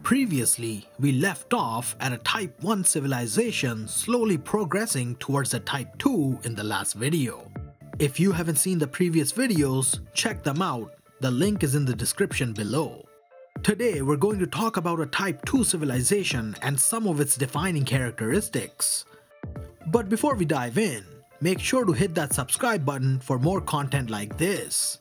Previously, we left off at a Type 1 civilization slowly progressing towards a Type 2 in the last video. If you haven't seen the previous videos, check them out, the link is in the description below. Today we're going to talk about a Type 2 civilization and some of its defining characteristics. But before we dive in, make sure to hit that subscribe button for more content like this.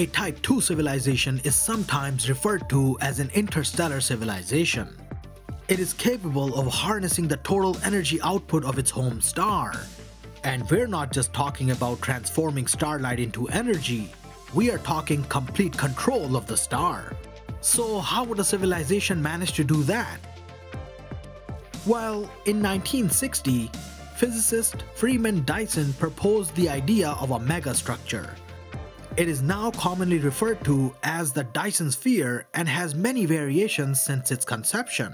A Type 2 civilization is sometimes referred to as an interstellar civilization. It is capable of harnessing the total energy output of its home star. And we're not just talking about transforming starlight into energy, we are talking complete control of the star. So how would a civilization manage to do that? Well, in 1960, physicist Freeman Dyson proposed the idea of a megastructure. It is now commonly referred to as the Dyson sphere and has many variations since its conception.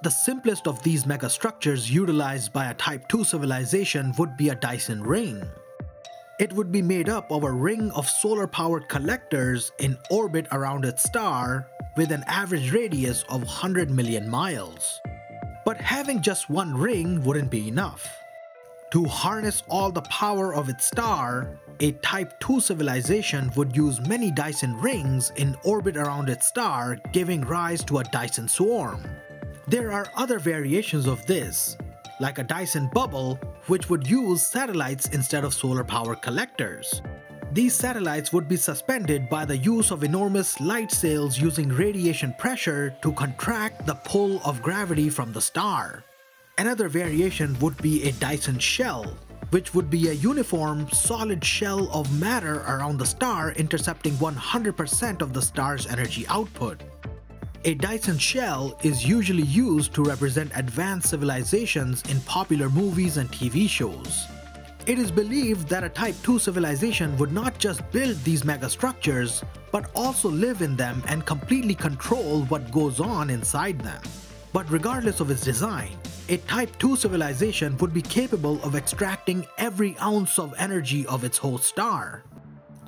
The simplest of these megastructures utilized by a Type 2 civilization would be a Dyson ring. It would be made up of a ring of solar-powered collectors in orbit around its star with an average radius of 100 million miles. But having just one ring wouldn't be enough. To harness all the power of its star, a Type 2 civilization would use many Dyson rings in orbit around its star, giving rise to a Dyson swarm. There are other variations of this, like a Dyson bubble, which would use satellites instead of solar power collectors. These satellites would be suspended by the use of enormous light sails using radiation pressure to contract the pull of gravity from the star. Another variation would be a Dyson shell, which would be a uniform, solid shell of matter around the star intercepting 100% of the star's energy output. A Dyson shell is usually used to represent advanced civilizations in popular movies and TV shows. It is believed that a Type 2 civilization would not just build these megastructures, but also live in them and completely control what goes on inside them. But regardless of its design, a Type 2 civilization would be capable of extracting every ounce of energy of its host star.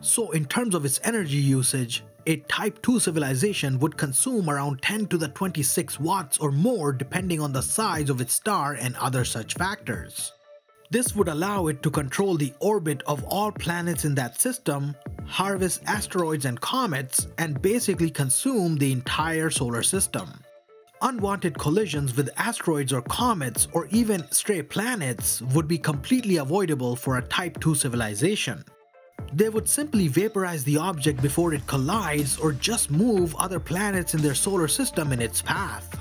So in terms of its energy usage, a Type 2 civilization would consume around 10 to the 26 watts or more depending on the size of its star and other such factors. This would allow it to control the orbit of all planets in that system, harvest asteroids and comets, and basically consume the entire solar system. Unwanted collisions with asteroids or comets or even stray planets would be completely avoidable for a Type 2 civilization. They would simply vaporize the object before it collides or just move other planets in their solar system in its path.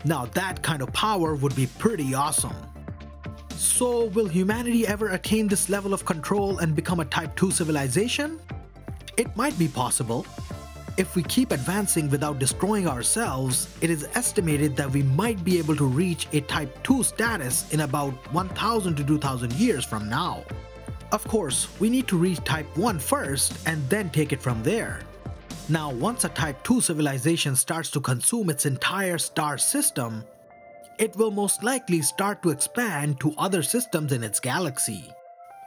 Now that kind of power would be pretty awesome. So will humanity ever attain this level of control and become a Type 2 civilization? It might be possible. If we keep advancing without destroying ourselves, it is estimated that we might be able to reach a Type 2 status in about 1000 to 2000 years from now. Of course, we need to reach Type 1 first and then take it from there. Now, once a Type 2 civilization starts to consume its entire star system, it will most likely start to expand to other systems in its galaxy.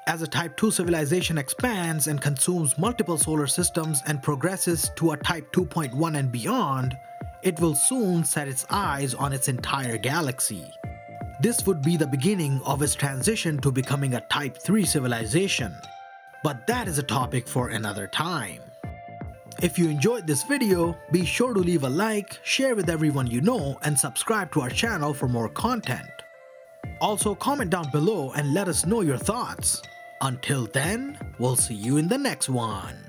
As a Type 2 civilization expands and consumes multiple solar systems and progresses to a Type 2.1 and beyond, it will soon set its eyes on its entire galaxy. This would be the beginning of its transition to becoming a Type 3 civilization. But that is a topic for another time. If you enjoyed this video, be sure to leave a like, share with everyone you know, and subscribe to our channel for more content. Also, comment down below and let us know your thoughts. Until then, we'll see you in the next one.